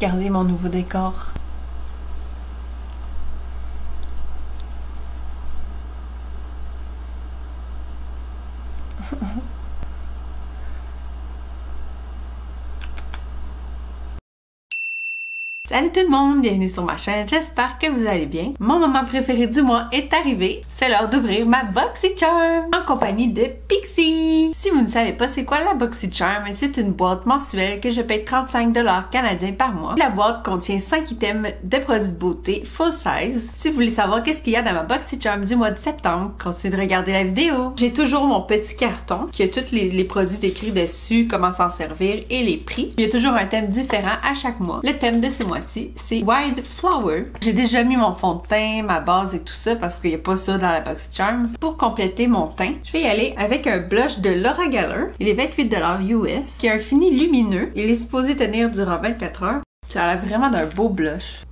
Regardez mon nouveau décor. Salut tout le monde, bienvenue sur ma chaîne, j'espère que vous allez bien. Mon moment préféré du mois est arrivé, c'est l'heure d'ouvrir ma BoxyCharm en compagnie de Pixie. Si vous ne savez pas c'est quoi la BoxyCharm, c'est une boîte mensuelle que je paye 35$ canadiens par mois. La boîte contient 5 items de produits de beauté full size. Si vous voulez savoir qu'est-ce qu'il y a dans ma BoxyCharm du mois de septembre, continuez de regarder la vidéo. J'ai toujours mon petit carton qui a tous les produits décrits dessus, comment s'en servir et les prix. Il y a toujours un thème différent à chaque mois. Le thème de ce mois-ci, c'est Wildflower. J'ai déjà mis mon fond de teint, ma base et tout ça parce qu'il n'y a pas ça dans la BoxyCharm. Pour compléter mon teint, je vais y aller avec un blush de Laura Geller. Il est 28$ US, qui a un fini lumineux. Il est supposé tenir durant 24 heures. Ça a l'air vraiment d'un beau blush.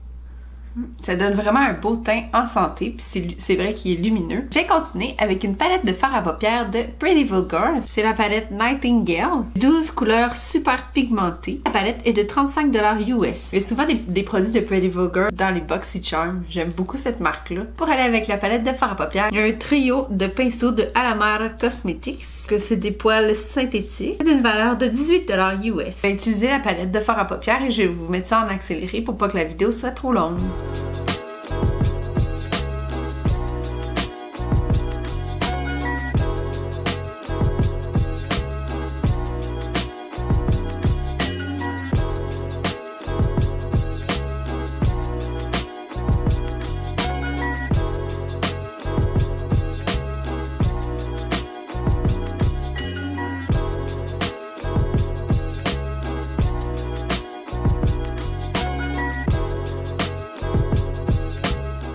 Ça donne vraiment un beau teint en santé, puis c'est vrai qu'il est lumineux. Je vais continuer avec une palette de fard à paupières de Pretty Vulgar. C'est la palette Nightingale. 12 couleurs super pigmentées. La palette est de 35$ US. Il y a souvent des produits de Pretty Vulgar dans les BoxyCharm. J'aime beaucoup cette marque-là. Pour aller avec la palette de fard à paupières, il y a un trio de pinceaux de Alamar Cosmetics, que c'est des poils synthétiques, d'une valeur de 18$ US. Je vais utiliser la palette de fard à paupières et je vais vous mettre ça en accéléré pour pas que la vidéo soit trop longue.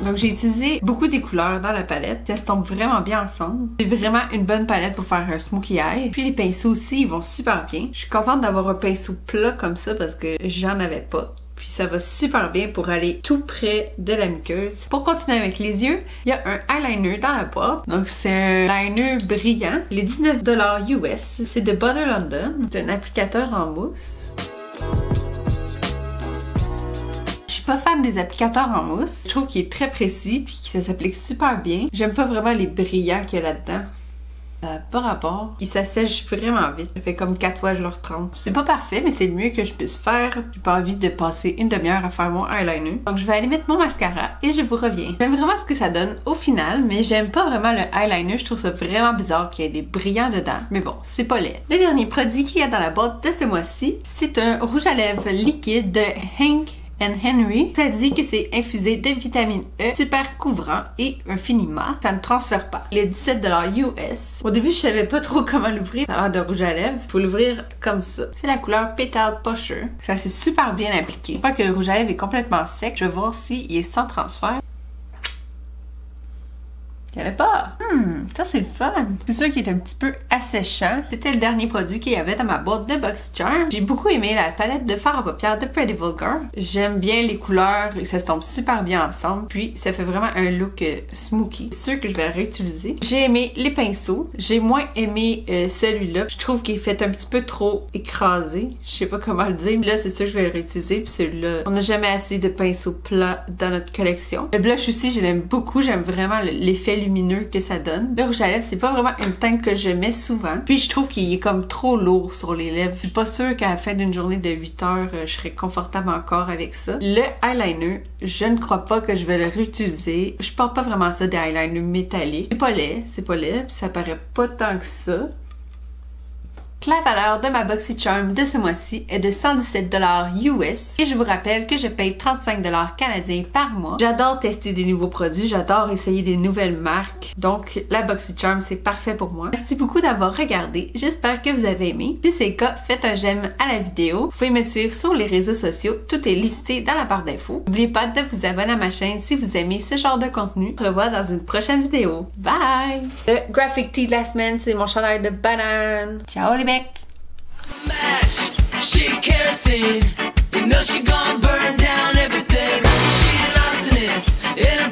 Donc j'ai utilisé beaucoup des couleurs dans la palette, ça se tombe vraiment bien ensemble. C'est vraiment une bonne palette pour faire un smokey eye. Puis les pinceaux aussi, ils vont super bien. Je suis contente d'avoir un pinceau plat comme ça parce que j'en avais pas. Puis ça va super bien pour aller tout près de la muqueuse. Pour continuer avec les yeux, il y a un eyeliner dans la boîte. Donc c'est un liner brillant. Il est 19$ US. C'est de Butter London. C'est un applicateur en mousse. Je suis pas fan des applicateurs en mousse. Je trouve qu'il est très précis puis que ça s'applique super bien. J'aime pas vraiment les brillants qu'il y a là-dedans. Ça n'a pas rapport. Il s'assèche vraiment vite. Ça fait comme 4 fois je le retrempe. C'est pas parfait, mais c'est le mieux que je puisse faire. J'ai pas envie de passer une demi-heure à faire mon eyeliner. Donc je vais aller mettre mon mascara et je vous reviens. J'aime vraiment ce que ça donne au final, mais j'aime pas vraiment le eyeliner. Je trouve ça vraiment bizarre qu'il y ait des brillants dedans. Mais bon, c'est pas laid. Le dernier produit qu'il y a dans la boîte de ce mois-ci, c'est un rouge à lèvres liquide de Hank & Henry. Ça dit que c'est infusé de vitamine E, super couvrant et un fini mat. Ça ne transfère pas. Il est 17$ US. Au début, je savais pas trop comment l'ouvrir. Ça a l'air de rouge à lèvres. Faut l'ouvrir comme ça. C'est la couleur Petal Pusher. Ça s'est super bien appliqué. Je crois que le rouge à lèvres est complètement sec. Je vais voir s'il est sans transfert. Il n'y en a pas. Ça c'est le fun. C'est sûr qu'il est un petit peu asséchant. C'était le dernier produit qu'il y avait dans ma boîte de BoxyCharm. J'ai beaucoup aimé la palette de fard à paupières de Pretty Vulgar. J'aime bien les couleurs et ça se tombe super bien ensemble. Puis ça fait vraiment un look smokey. C'est sûr que je vais le réutiliser. J'ai aimé les pinceaux. J'ai moins aimé celui-là. Je trouve qu'il est fait un petit peu trop écrasé. Je sais pas comment le dire. Mais là c'est sûr que je vais le réutiliser. Puis celui-là, on n'a jamais assez de pinceaux plats dans notre collection. Le blush aussi, je l'aime beaucoup. J'aime vraiment l'effet lumineux que ça donne. Le rouge à lèvres, c'est pas vraiment une teinte que je mets souvent. Puis je trouve qu'il est comme trop lourd sur les lèvres. Je suis pas sûre qu'à la fin d'une journée de 8 heures, je serais confortable encore avec ça. Le eyeliner, je ne crois pas que je vais le réutiliser. Je porte pas vraiment ça des eyeliners métalliques. C'est pas laid, puis ça paraît pas tant que ça. La valeur de ma BoxyCharm de ce mois-ci est de 117$ US et je vous rappelle que je paye 35$ canadiens par mois. J'adore tester des nouveaux produits, j'adore essayer des nouvelles marques, donc la BoxyCharm c'est parfait pour moi. Merci beaucoup d'avoir regardé, j'espère que vous avez aimé. Si c'est le cas, faites un j'aime à la vidéo. Vous pouvez me suivre sur les réseaux sociaux, tout est listé dans la barre d'infos. N'oubliez pas de vous abonner à ma chaîne si vous aimez ce genre de contenu. On se revoit dans une prochaine vidéo. Bye! Le Graphic Tee de la semaine, c'est mon chandail de banane. Ciao les mecs! Match, she kerosene. You know she gonna burn down everything. She an arsonist in a